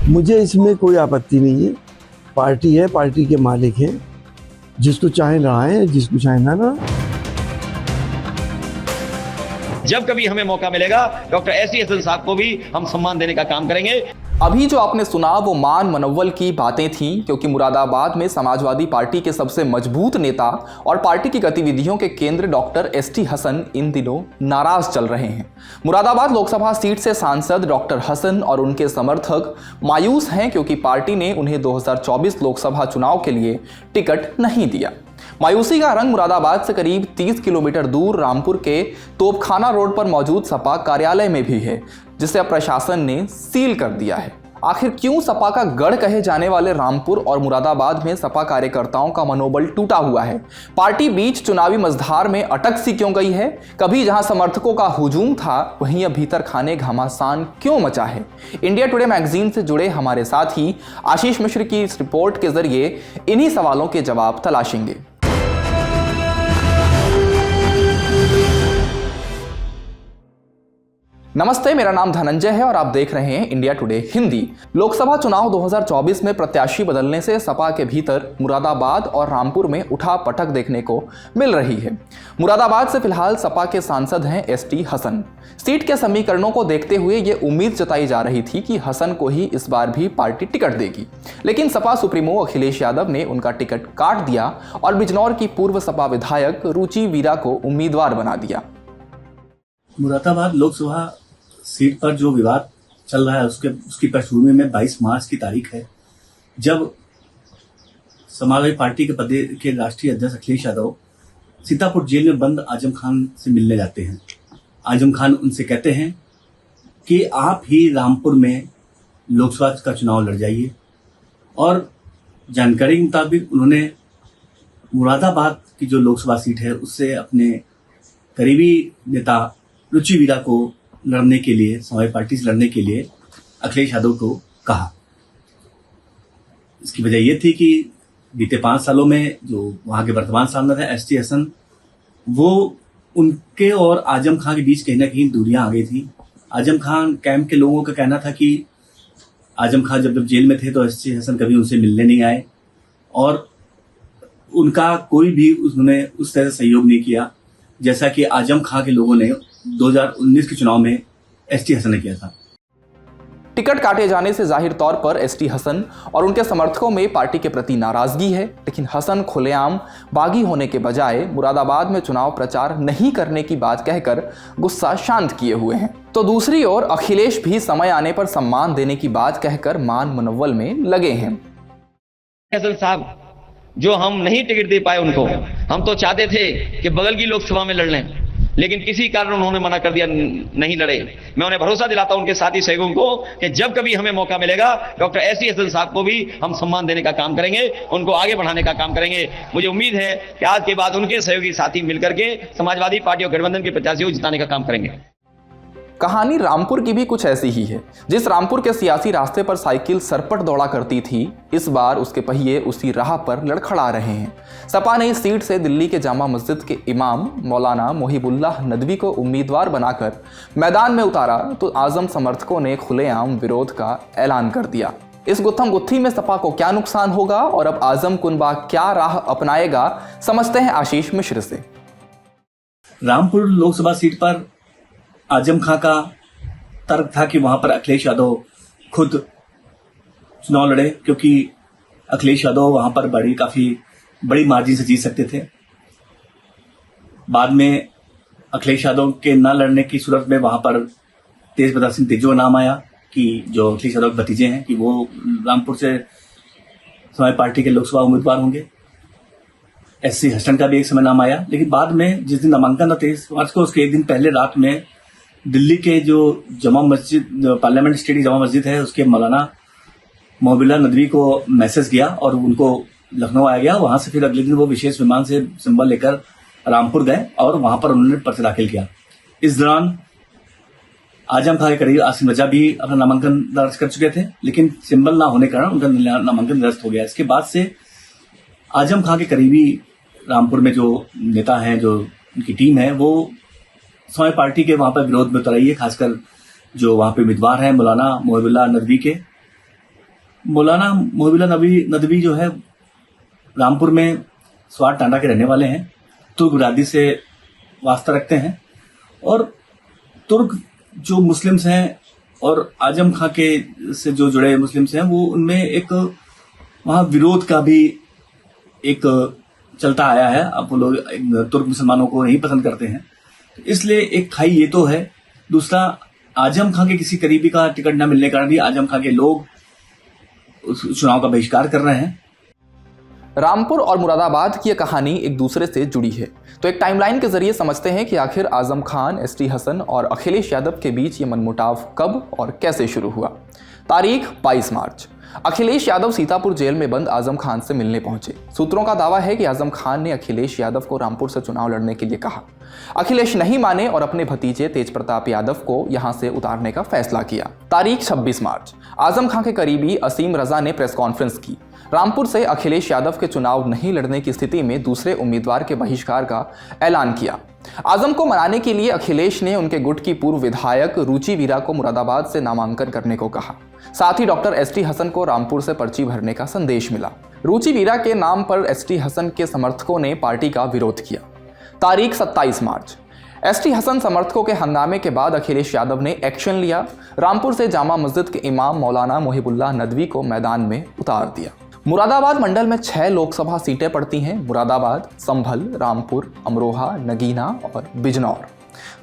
मुझे इसमें कोई आपत्ति नहीं है। पार्टी है, पार्टी के मालिक हैं, जिसको चाहे लड़ाएं, जिसको चाहे ना लड़ाएं। जब कभी हमें मौका मिलेगा डॉक्टर एसटी हसन साहब को भी हम सम्मान देने का काम करेंगे। अभी जो आपने सुना वो मान मनव्वल की बातें थीं, क्योंकि मुरादाबाद में समाजवादी पार्टी के सबसे मजबूत नेता और पार्टी की गतिविधियों के केंद्र डॉक्टर एसटी हसन इन दिनों नाराज चल रहे हैं। मुरादाबाद लोकसभा सीट से सांसद डॉक्टर हसन और उनके समर्थक मायूस हैं, क्योंकि पार्टी ने उन्हें 2024 लोकसभा चुनाव के लिए टिकट नहीं दिया। मायूसी का रंग मुरादाबाद से करीब 30 किलोमीटर दूर रामपुर के तोपखाना रोड पर मौजूद सपा कार्यालय में भी है, जिसे अब प्रशासन ने सील कर दिया है। आखिर क्यों सपा का गढ़ कहे जाने वाले रामपुर और मुरादाबाद में सपा कार्यकर्ताओं का मनोबल टूटा हुआ है? पार्टी बीच चुनावी मझधार में अटक सी क्यों गई है? कभी जहां समर्थकों का हुजूम था, वहीं अब भीतर खाने घमासान क्यों मचा है? इंडिया टुडे मैगजीन से जुड़े हमारे साथी आशीष मिश्र की इस रिपोर्ट के जरिए इन्हीं सवालों के जवाब तलाशेंगे। नमस्ते, मेरा नाम धनंजय है और आप देख रहे हैं इंडिया टुडे हिंदी। लोकसभा चुनाव 2024 में प्रत्याशी बदलने से सपा के भीतर मुरादाबाद और रामपुर में उठा पटक देखने को मिल रही है। मुरादाबाद से फिलहाल सपा के सांसद हैं एसटी हसन। सीट के समीकरणों को देखते हुए ये उम्मीद जताई जा रही थी कि हसन को ही इस बार भी पार्टी टिकट देगी, लेकिन सपा सुप्रीमो अखिलेश यादव ने उनका टिकट काट दिया और बिजनौर की पूर्व सपा विधायक रुचि वीरा को उम्मीदवार बना दिया। मुरादाबाद लोकसभा सीट पर जो विवाद चल रहा है उसकी पृष्ठभूमि में 22 मार्च की तारीख है, जब समाजवादी पार्टी के राष्ट्रीय अध्यक्ष अखिलेश यादव सीतापुर जेल में बंद आजम खान से मिलने जाते हैं। आजम खान उनसे कहते हैं कि आप ही रामपुर में लोकसभा का चुनाव लड़ जाइए, और जानकारी के मुताबिक उन्होंने मुरादाबाद की जो लोकसभा सीट है उससे अपने करीबी नेता रुचि वीरा को लड़ने के लिए, समाजवादी पार्टी से लड़ने के लिए अखिलेश यादव को कहा। इसकी वजह यह थी कि बीते 5 सालों में जो वहां के वर्तमान सांसद है एसटी हसन, वो उनके और आजम खान के बीच कहीं ना कहीं दूरियां आ गई थी। आजम खान कैंप के लोगों का कहना था कि आजम खान जब जेल में थे तो एसटी हसन कभी उनसे मिलने नहीं आए, और उनका कोई भी उन्होंने उस तरह से सहयोग नहीं किया जैसा कि आजम खान के लोगों ने 2019 के चुनाव में एसटी हसन ने किया था। टिकट काटे जाने से जाहिर तौर पर एसटी हसन और उनके समर्थकों में पार्टी के प्रति नाराजगी है, लेकिन हसन खुलेआम बागी होने के बजाय मुरादाबाद में चुनाव प्रचार नहीं करने की बात कहकर गुस्सा शांत किए हुए हैं। तो दूसरी ओर अखिलेश भी समय आने पर सम्मान देने की बात कहकर मान मनव्वल में लगे हैं। हसन साहब जो हम नहीं टिकट दे पाए उनको, हम तो चाहते थे कि बगल की लोकसभा में लड़ लें, लेकिन किसी कारण उन्होंने मना कर दिया, नहीं लड़े। मैं उन्हें भरोसा दिलाता हूं उनके साथी सहयोगियों को कि जब कभी हमें मौका मिलेगा डॉक्टर एसटी हसन साहब को भी हम सम्मान देने का काम करेंगे, उनको आगे बढ़ाने का काम करेंगे। मुझे उम्मीद है कि आज के बाद उनके सहयोगी साथी मिलकर के समाजवादी पार्टी और गठबंधन के प्रत्याशियों को जिताने का काम करेंगे। कहानी रामपुर की भी कुछ ऐसी ही है। जिस रामपुर के सियासी रास्ते पर साइकिल सरपट दौड़ा करती थी, इस बार उसके पहिए उसी राह पर लड़खड़ा रहे हैं। सपा ने इस सीट से दिल्ली के जामा मस्जिद के इमाम मौलाना मोहिबुल्लाह नदवी को उम्मीदवार बनाकर मैदान में उतारा तो आजम समर्थकों ने खुलेआम विरोध का ऐलान कर दिया। इस गुत्थम गुत्थी में सपा को क्या नुकसान होगा और अब आजम कुनबा क्या राह अपनाएगा, समझते हैं आशीष मिश्र से। रामपुर लोकसभा सीट पर आजम खां का तर्क था कि वहां पर अखिलेश यादव खुद चुनाव लड़े, क्योंकि अखिलेश यादव वहां पर काफी बड़ी मार्जिन से जीत सकते थे। बाद में अखिलेश यादव के न लड़ने की सूरत में वहां पर तेज प्रताप सिंह तेजो का नाम आया कि जो अखिलेश यादव के भतीजे हैं कि वो रामपुर से समाजवादी पार्टी के लोकसभा उम्मीदवार होंगे। एससी हसन का भी एक समय नाम आया, लेकिन बाद में जिस दिन नामांकन था 23 मार्च को, उसके एक दिन पहले रात में दिल्ली के जो जमा मस्जिद, पार्लियामेंट स्टेट की जमा मस्जिद है, उसके मौलाना मोहबुल्लाह नदवी को मैसेज गया और उनको लखनऊ आया गया। वहां से फिर अगले दिन वो विशेष विमान से सिंबल लेकर रामपुर गए और वहां पर उन्होंने पर्चा दाखिल किया। इस दौरान आजम खां के करीब आसिम रजा भी अपना नामांकन दर्ज कर चुके थे, लेकिन सिंबल ना होने के कारण उनका नामांकन निरस्त हो गया। इसके बाद से आजम खां के करीबी रामपुर में जो नेता हैं, जो उनकी टीम है, वो समाजवादी पार्टी के वहां पर विरोध में उतर आई है, खासकर जो वहां पे उम्मीदवार हैं मौलाना मोहिबुल्लाह नदवी के। मौलाना मोहबिल्ला नदवी जो है रामपुर में स्वाट टांडा के रहने वाले हैं, तुर्क बिरादरी से वास्ता रखते हैं और तुर्क जो मुस्लिम्स हैं और आजम खां के से जो जुड़े मुस्लिम्स हैं वो उनमें एक वहां विरोध का भी एक चलता आया है। अब वो लोग तुर्क मुसलमानों को नहीं पसंद करते हैं, तो इसलिए एक खाई ये तो है। दूसरा, आजम खां के किसी करीबी का टिकट न मिलने के कारण भी आजम खां के लोग उस चुनाव का बहिष्कार कर रहे हैं। रामपुर और मुरादाबाद की यह कहानी एक दूसरे से जुड़ी है, तो एक टाइमलाइन के जरिए समझते हैं कि आखिर आजम खान, एसटी हसन और अखिलेश यादव के बीच ये मनमुटाव कब और कैसे शुरू हुआ। तारीख 22 मार्च। अखिलेश यादव सीतापुर जेल में बंद आजम खान से मिलने पहुंचे। सूत्रों का दावा है कि आजम खान ने अखिलेश यादव को रामपुर से चुनाव लड़ने के लिए कहा। अखिलेश नहीं माने और अपने भतीजे तेज प्रताप यादव को यहां से उतारने का फैसला किया। तारीख 26 मार्च। आजम खान के करीबी असीम रजा ने प्रेस कॉन्फ्रेंस की। रामपुर से अखिलेश यादव के चुनाव नहीं लड़ने की स्थिति में दूसरे उम्मीदवार के बहिष्कार का ऐलान किया। आजम को मनाने के लिए अखिलेश ने उनके गुट की पूर्व विधायक रुचि वीरा को मुरादाबाद से नामांकन करने को कहा। साथ ही डॉक्टर एसटी हसन को रामपुर से पर्ची भरने का संदेश मिला। रुचि वीरा के नाम पर एसटी हसन के समर्थकों ने पार्टी का विरोध किया। तारीख 27 मार्च। एसटी हसन समर्थकों के हंगामे के बाद अखिलेश यादव ने एक्शन लिया। रामपुर से जामा मस्जिद के इमाम मौलाना मोहिबुल्लाह नदवी को मैदान में उतार दिया। मुरादाबाद मंडल में 6 लोकसभा सीटें पड़ती हैं। मुरादाबाद, संभल, रामपुर, अमरोहा, नगीना और बिजनौर।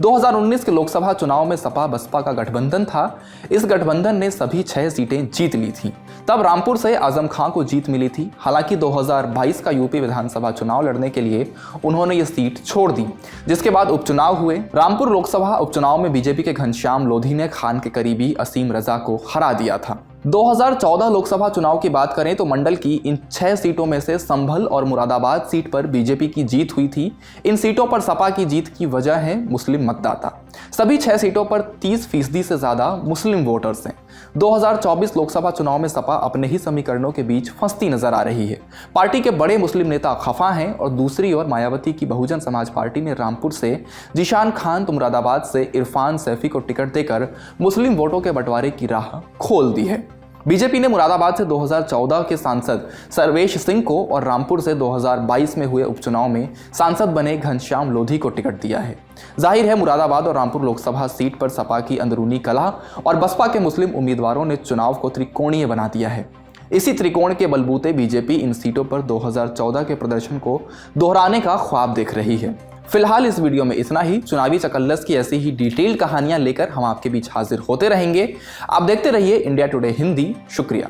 2019 के लोकसभा चुनाव में सपा बसपा का गठबंधन था। इस गठबंधन ने सभी 6 सीटें जीत ली थीं। तब रामपुर से आजम खां को जीत मिली थी। हालांकि 2022 का यूपी विधानसभा चुनाव लड़ने के लिए उन्होंने ये सीट छोड़ दी, जिसके बाद उपचुनाव हुए। रामपुर लोकसभा उपचुनाव में बीजेपी के घनश्याम लोधी ने खान के करीबी असीम रजा को हरा दिया था। 2014 लोकसभा चुनाव की बात करें तो मंडल की इन 6 सीटों में से संभल और मुरादाबाद सीट पर बीजेपी की जीत हुई थी। इन सीटों पर सपा की जीत की वजह है मुस्लिम मतदाता। सभी 6 सीटों पर 30% से ज्यादा मुस्लिम वोटर्स हैं। 2024 लोकसभा चुनाव में सपा अपने ही समीकरणों के बीच फंसती नजर आ रही है। पार्टी के बड़े मुस्लिम नेता खफा हैं और दूसरी ओर मायावती की बहुजन समाज पार्टी ने रामपुर से जीशान खान तो मुरादाबाद से इरफान सैफी को टिकट देकर मुस्लिम वोटों के बंटवारे की राह खोल दी है। बीजेपी ने मुरादाबाद से 2014 के सांसद सर्वेश सिंह को और रामपुर से 2022 में हुए उपचुनाव में सांसद बने घनश्याम लोधी को टिकट दिया है। जाहिर है मुरादाबाद और रामपुर लोकसभा सीट पर सपा की अंदरूनी कलह और बसपा के मुस्लिम उम्मीदवारों ने चुनाव को त्रिकोणीय बना दिया है। इसी त्रिकोण के बलबूते बीजेपी इन सीटों पर 2014 के प्रदर्शन को दोहराने का ख्वाब देख रही है। फिलहाल इस वीडियो में इतना ही। चुनावी चकल्लस की ऐसी ही डिटेल्ड कहानियां लेकर हम आपके बीच हाजिर होते रहेंगे। आप देखते रहिए इंडिया टुडे हिंदी। शुक्रिया।